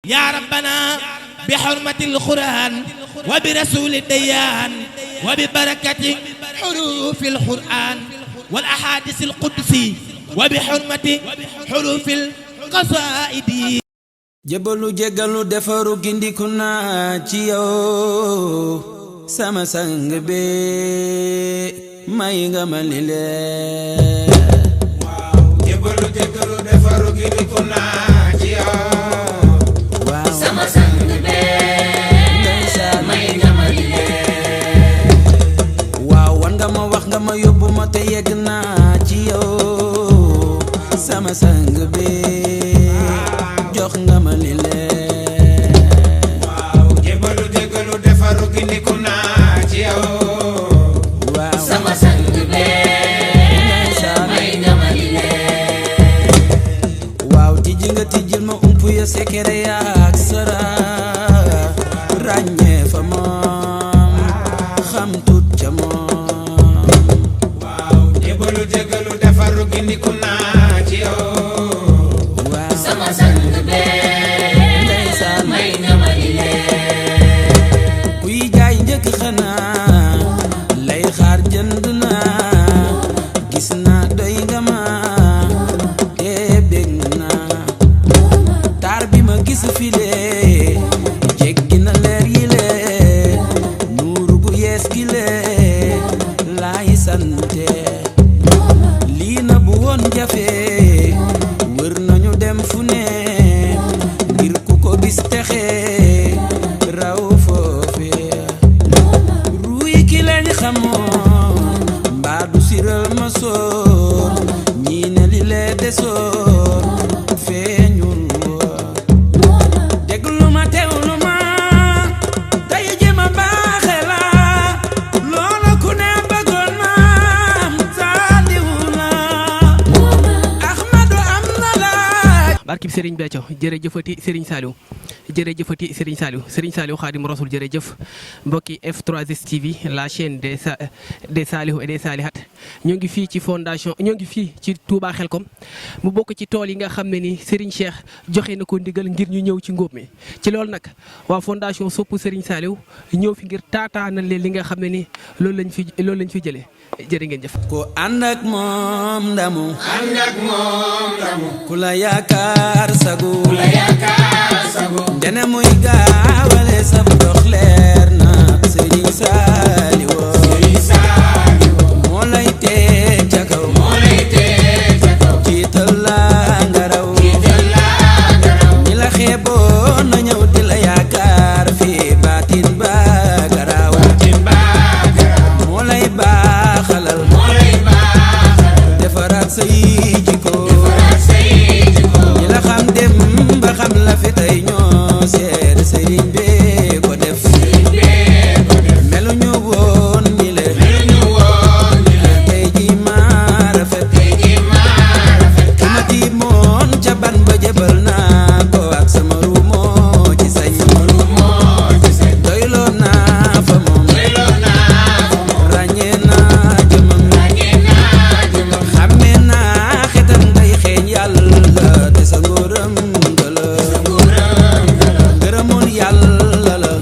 يا ربنا بحرمة القرآن وبرسول الديان وببركة حروف القرآن والأحاديث القدسي وبحرمة حروف القصائد jébbalu jéggalu defaru gindiku naa ci yow sama sang be may nga ma li lee waaw jébbalu jéggalu defaru gindiku naa ci yow waaw sama sang be may nga ma li lee waaw wan nga ma wax nga ma yóbbu ma te yegg naa ci yow sama sang be jox nga ma li lee waaw jébbalu jéggalu defaru gindiku naa ci yow waaw sama sang bee may nga ma li lee waaw tijji nga tijjil ma umpu ya sekere ya ak sara ràññee fa moom xam tut ca moom waaw jébbalu jéggalu defaru gindiku naa ci yow sama sang may nga ma li lee kuy jaay njëkk xanaa lay xaar jënd naa gis naa doy nga ma te bég naa taar bi ma gis file jéggi na leer yi lee nuuru gu yees gi lee laay sante lii na bu woon jafe wër nañu dem fu ne ngir ku ko gis texe raw foofe ruuy ki leen xamoon mbaa du siral ma soor ñii ne li lee desoor feeñul woon déglu ma teewlu ma tey ji ma baaxe la loola ku ne bëggoon na saaliwu la Ahmadu am na la barkib Serigne Béthio jërëjëfati Serigne Saliou jërëjëfati Serigne Saliou Serigne Saliou Khadim Rasoul jërëjëf mbokki F3S TV la chaîne des Saliou et des Salihat ñoo ngi fii ci fondation ñoo ngi fii ci Touba Xelkom mu bokk ci tool yi nga xam ne ni Serigne Cheikh joxe na ko ndigal ngir ñu ñëw ci ngóob mi ci loolu nag waa fondation sopp Serigne Saliou ñëw fi ngir taataanal leen li nga xam ne ni loolu lañ fi jëlee jërë ngeen jëf ko ànd ak moom ndamu ku la yaakaar sagu dene muy gaawale sab dox leer na Serigne Saliou moo lay tee ca kaw jiital la nga raw ñi la xeeboon na ñëw di la yaakaar fi baatin ba garaaw moo lay baaxalal defaraat say jikko ñi la xam dem ba xam la fi tey ñoo seet Serigne bee ko def melu ñu woon ñi le tey ji maa rafet ki ma tiimoon ca ban ba jëbal naa ko ak sama ruumoo ci sañ doyloo naa fa moom ràññee naa jëmam xàmmee naa xetam ngay xeeñ yàlla te sa ngóoram ngala ngërëmoon yàlla la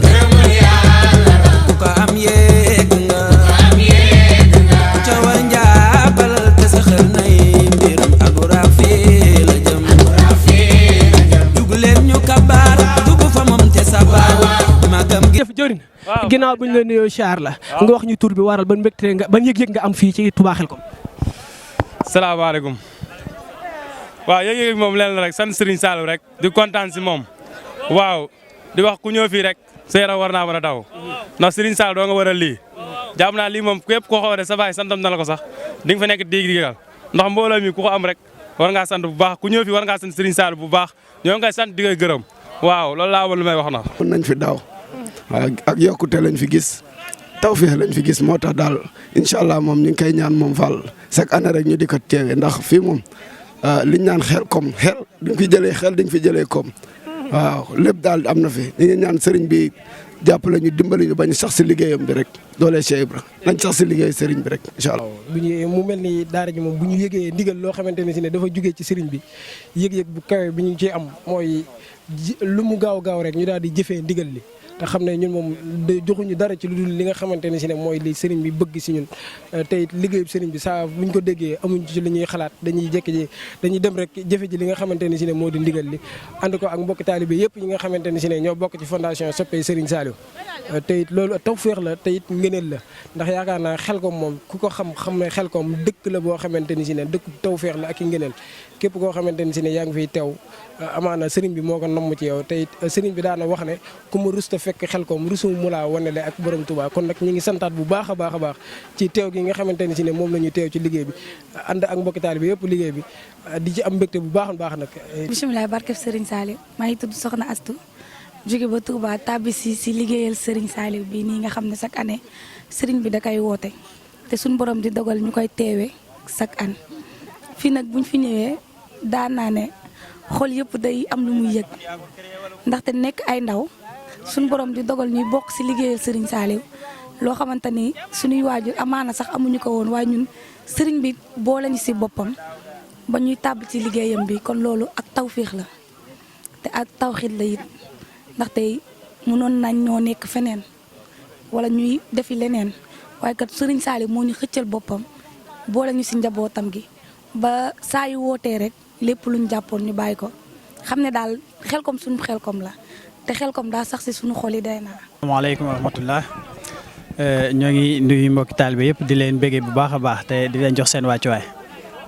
ku ko am yegg nga ku ca war njaabalal te sa xel nay mbiram ak rafet la jëm dugg leen ñu kabaar dugg fa moom te sabar magam gi jëf jëriñ ginnaaw bu ñu la nuyoo char la nga wax ñu tur bi waral ban mbégte nga ban yëg-yëg nga am fii ci Touba Xelkom salaamaaleykum waaw yëg-yëg moom leen la rek sant Serigne Saliou rek di kontaan si moom waaw di wax ku ñëw fii rek sa yaram war naa mën a daw ndax Serigne Saliou doo nga war a lii jàpp naa lii moom képp koo xoolee sa baay santam na la ko sax di nga fa nekk digal ndax mbooloo mi ku ko am rek war ngaa sant bu baax ku ñëw fii war ngaa sant Serigne Saliou bu baax ñoo ngi koy sant di koy gërëm waaw loolu laa amoon lu may wax na mën nañ fi daaw waaw ak yokkute lañ fi gis tawfeex lañ fi gis moo tax daal incha allah moom ñu ngi koy ñaan moom Fall chaque année rek ñu di ko teewe ndax fii moom liñ naan xel kom xel di nga fi jëlee xel di nga fi jëlee kom waaw lépp daal am na fi ñu ngi ñaan sëriñ bi jàppale ñu dimbali ñu bañ sax si liggéeyam bi rek doole Cheikh Ibra nañ sax si liggéey sëriñ bi rek incha allah. bu ñu mu mel ni daara ji moom bu ñu yëgee ndigal loo xamante ne si ne dafa jugee ci sëriñ bi yëg-yëg bu kawe bi ñu ciy am mooy lu mu gaaw rek ñu daal di jëfee ndigal li. te xam ne ñun moom joxuñu dara ci lu dul li nga xamante ne si ne mooy li sëriñ bi bëgg si ñun tey liggéeyub sëriñ bi saa buñ ko déggee amuñ ci li ñuy xalaat dañuy jékki ji dañuy dem rek jëfe ji li nga xamante ne si ne moo di ndigal li ànd ko ak mbokki taalibe yëpp yi nga xamante ne si ne ñoo bokk ci fondation soppey Serigne Saliou te it loolu tawféex la te it ngëneel la ndax yaakaar naa Xelcom moom ku ko xam ne Xelcom dëkk la boo xamante ni si ne dëkk tawféex la ak i ngëneel képp koo xamante ni si ne yaa ngi fiy teew amaana sëriñ bi moo ko namm ci yow te it sëriñ bi daana wax ne ku ma rusta fekk Xelcom rusu mu laa wanele ak borom Touba kon nag ñu ngi santaat bu baax a baax ci teew gi nga xamante ni si ne moom la ñu teew ci liggéey bi ànd ak mbokki taalibe bi yëpp liggéey bi di ci am mbégte bu baax nag. bisimilah barkeb Serigne Saliou maa ngi tudd Soxna Astou jóge ba Touba tàbbi si liggéeyal Serigne Saliou bii nii nga xam ne chaque année Serigne bi da koy woote te suñu borom di dogal ñu koy teewee chaque année fii nag buñ fi ñëwee daan naa ne xol yëpp day am lu muy yëg ndaxte nekk ay ndaw suñu borom di dogal ñuy bokk si liggéeyal Serigne Saliou loo xamante ni suñuy waajur amaana sax amuñu ko woon waaye ñun Serigne bi boole ñu si boppam ba ñuy tàbb ci liggéeyam bi kon loolu ak tawféex la te ak tawxiit la it ndaxte mënoon nañ ñoo nekk feneen wala ñuy defi leneen waaye kat Serigne Saliou moo ñu xëccal boppam boole ñu si njabootam gi ba saa yu wootee rek lépp luñ jàppoon ñu bàyyi ko xam ne daal Xelcom suñu Xelcom la te Xelcom daa sax si suñu xol yi day naa. asalaamaaleykum wa rahmatullah ñoo ngi nuyu mbokki taalibe yëpp di leen béggee bu baax a baax te di leen jox seen wàccuwaay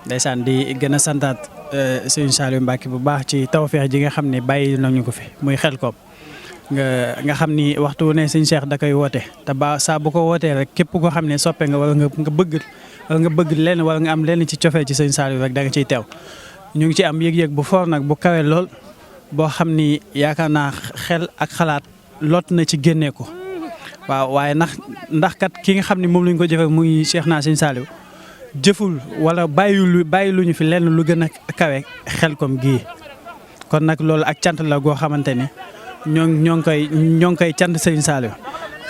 ndeysaan di gën a santaat Serigne Saliou Mbacké bu baax ci tawfeex ji nga xam ne bàyyi nañu ko fi muy Xelcom nga xam ni waxtu wu ne Serigne Cheikh da koy woote te ba saa bu ko wootee rek képp koo xam ne soppe nga wala nga bëgg lenn wala nga am lenn ci cofee ci Serigne Saliou rek da nga ciy teew ñu ngi ci am yëg-yëg bu foor nag bu kawe lool boo xam ni yaakaar naa xel ak xalaat lot na ci génnee ko waaw waaye ndax kat ki nga xam ne moom lañ ko jëfee muy Cheikh naa Serigne Saliou jëful wala bàyyi lu ñu fi lenn lu gën a kawe Xelcom gii kon nag loolu ak cant la goo xamante ni ñoo ngi koy cant Serigne Saliou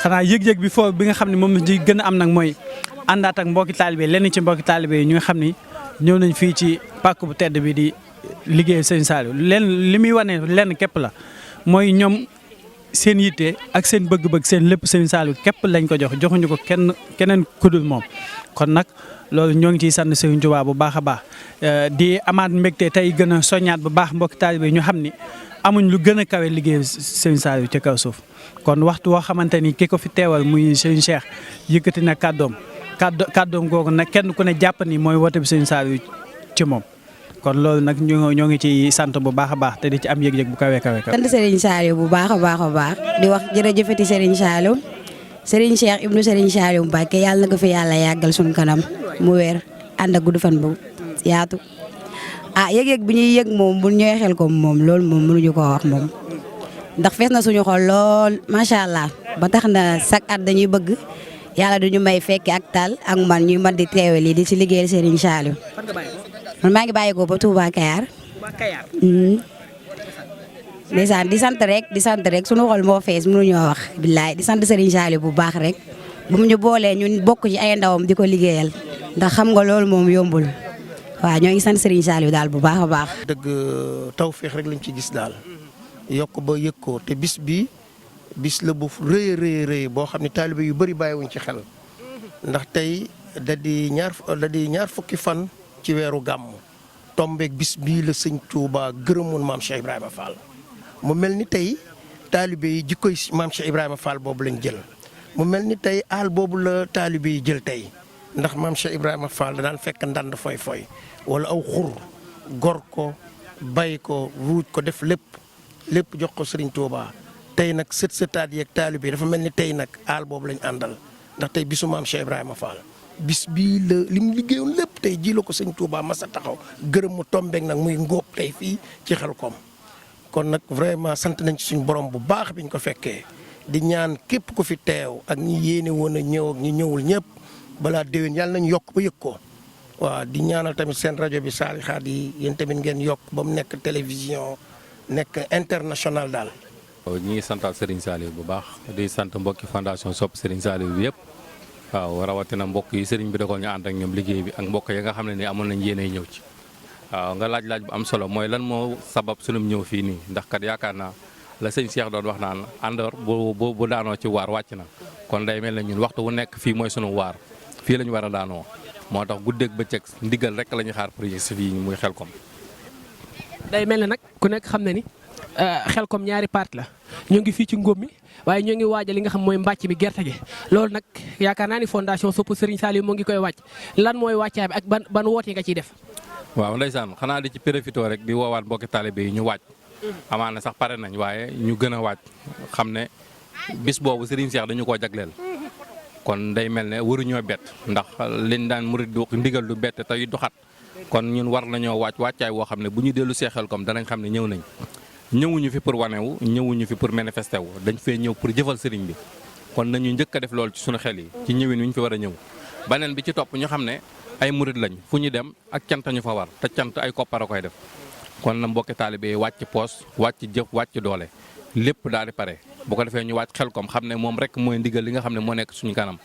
xanaa yëg-yëg bi foofu bi nga xam ne moom la ci gën a am nag mooy àndaat ak mbokki taalibe lenn ci mbokki taalibe yi ñu nga xam ni ñëw nañ fii ci pàkk bu tedd bi di liggéey Serigne Saliou li muy wane lenn képp la mooy ñoom seen yitte ak seen bëgg-bëgg seen lépp Serigne Saliou képp lañ ko joxuñu ko keneen kudul moom kon nag loolu ñoo ngi ciy sant Serigne Touba bu baax a baax di amaat mbégte tey gën a soññaat bu baax mbokki taalibe yi ñu xam ni amuñ lu gën a kawe liggéey Serigne Saliou ci kaw suuf kon waxtu woo xamante ni ki ko fi teewal muy Serigne Cheikh yëkkati na kàddoom googu nag kenn ku ne jàpp ni mooy woote bi Serigne Saliou ci moom kon loolu nag ñoo ngi ci sant bu baax a baax te di ci am yëg-yëg bu kawe. sant Serigne Saliou bu baax a baax di wax jërëjëfati Serigne Saliou Serigne Cheikh ibnu Serigne Saliou Mbacké yàlla na ko fi yàlla yàggal suñu kanam mu wér ànd ak gudd fan bu yaatu. yëg-yëg bi ñuy yëg moom bu ñëwee Xelcom moom loolu moom mënuñu koo wax moom ndax fees na suñu xol lool macha allah ba tax na chaque at dañuy bëgg yàlla duñu may fekki ak tal ak man ñuy mën di teewe lii di ci liggéeyal Serigne Saliou. man maa ngi bàyyi ko ba Touba Kayar. ndeysaan di sant rek suñu xol moo fees mënuñoo wax billaay di sant Serigne Saliou bu baax rek bu mu ñu boolee ñun bokk ci ay ndawam di ko liggéeyal ndax xam nga loolu moom yombul. waaw ñoo ngi sant Serigne Saliou daal bu baax a baax. dëgg tawféex rek lañ ci gis daal yokk ba yëg ko te bis la bu rëy boo xam ne taalibe yu bëri bàyyiwuñ ci xel ndax tey da di ñaar fukki fan ci weeru gàmm tombeek bis bii la sëñ Touba gërëmoon maam Cheikh Ibrahima Fall mu mel ni tey taalibe yi jikkoy maam Cheikh Ibrahima Fall boobu lañ jël mu mel ni tey aal boobu la taalibe yi jël tey. ndax maam Cheikh Ibrahima Fall da daan fekk ndand foy wala aw xur gor ko bay ko ruuj ko def lépp jox ko Serigne Touba tey nag sëtaat yeeg taalibe yi dafa mel ni tey nag aal boobu lañ àndal ndax tey bisu maam Cheikh Ibrahima Fall bis bii la li mu liggéeyoon lépp tey ji la ko Serigne Touba masa taxaw gërëm mu tombeek nag muy ngóob tey fii ci Xelcom kon nag vraiment sant nañ ci suñu borom bu baax biñ ko fekkee di ñaan képp ku fi teew ak ñi yéene woon a ñëw ak ñi ñëwul ñëpp. balaa déwén yàlla nañu yokk ba yëg ko waaw di ñaanal tamit seen rajo bi Salihad yi yéen tamit ngeen yokk ba mu nekk télévision nekk international daal. ñi ngi santal Serigne Saliou bu baax di sant mbokki fondation Sopp Serigne Saliou bi yëpp waaw rawatina mbokk yi Serigne bi da ko ñu ànd ak ñoom liggéey bi ak mbokk yi nga xam ne ni amoon nañ yéenay ñëw ci waaw nga laaj bu am solo mooy lan moo sabab sunum ñëw fii nii ndax kat yaakaar naa la sëñ Cheikh doon wax naan àndoor bu daanoo ci waar wàcc na kon day mel ne ñun waxtu wu nekk fii mooy sunu waar fii la ñu war a daanoo moo tax guddeeg bëccëg ndigal rek la ñuy xaar pour yegg si fii muy Xelkom. day mel ne nag ku nekk xam na ni Xelkom ñaari part la ñoo ngi fii ci ngóob mi waaye ñoo ngi waajal li nga xam mooy mbàcc mi gerte gi loolu nag yaakaar naa ni fondation Sopp Serigne Saliou moo ngi koy wàcc lan mooy wàccaay bi ak ban woote nga ciy def. waaw ndeysaan xanaa di ci profité rek di woowaat mbokki taalibe yi ñu waaj amaana sax pare nañ waaye ñu gën a waaj xam ne bis boobu Serigne Cheikh dañu koo jagleel kon day mel ne waruñoo bett ndax liñ daan murid du ndigal du bett tey du xat kon ñun war nañoo wàccaay woo xam ne bu ñu dellu see Xelkom danañ xam ne ñëw nañ ñëwuñu fi pour wanewu ñëwuñu fi pour manifester wu dañ fee ñëw pour jëfal sëriñ bi kon nañu njëkk a def loolu ci suñu xel yi ci ñëwin wi ñu fi war a ñëw beneen bi ci topp ñu xam ne ay murid lañ fu ñu dem ak cant ñu fa war te cant ay koppar a koy def kon na mbokki taalibe yi wàcc poos wàcc jëf wàcc doole lépp daal di pare bu ko defee ñu wàcc Xelkom xam ne moom rek mooy ndigal li nga xam ne moo nekk suñu kanam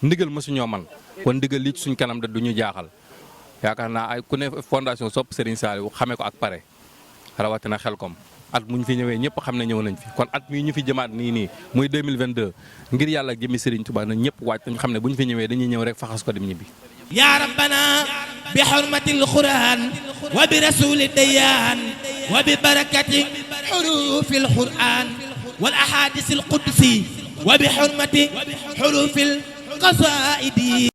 ndigal mësuñoo man kon ndigal lii ci suñu kanam da du ñu jaaxal yaakaar naa ay ku ne fondation Sopp Serigne Saliou xamee ko ak pare rawatina Xelkom at mu ñu fi ñëwee ñëpp xam ne ñëw nañ fi kon at mii ñu fi jëmaat nii muy 2022 ngir yàlla jëmi Serigne Touba na ñëpp wàcc ñu xam ne bu ñu fi ñëwee dañuy ñëw rek faxas ko dem ñibbi. يا ربنا بحرمة القرآن وبرسول الديان وببركة حروف القرآن والأحاديث القدسي وبحرمة حروف القصائد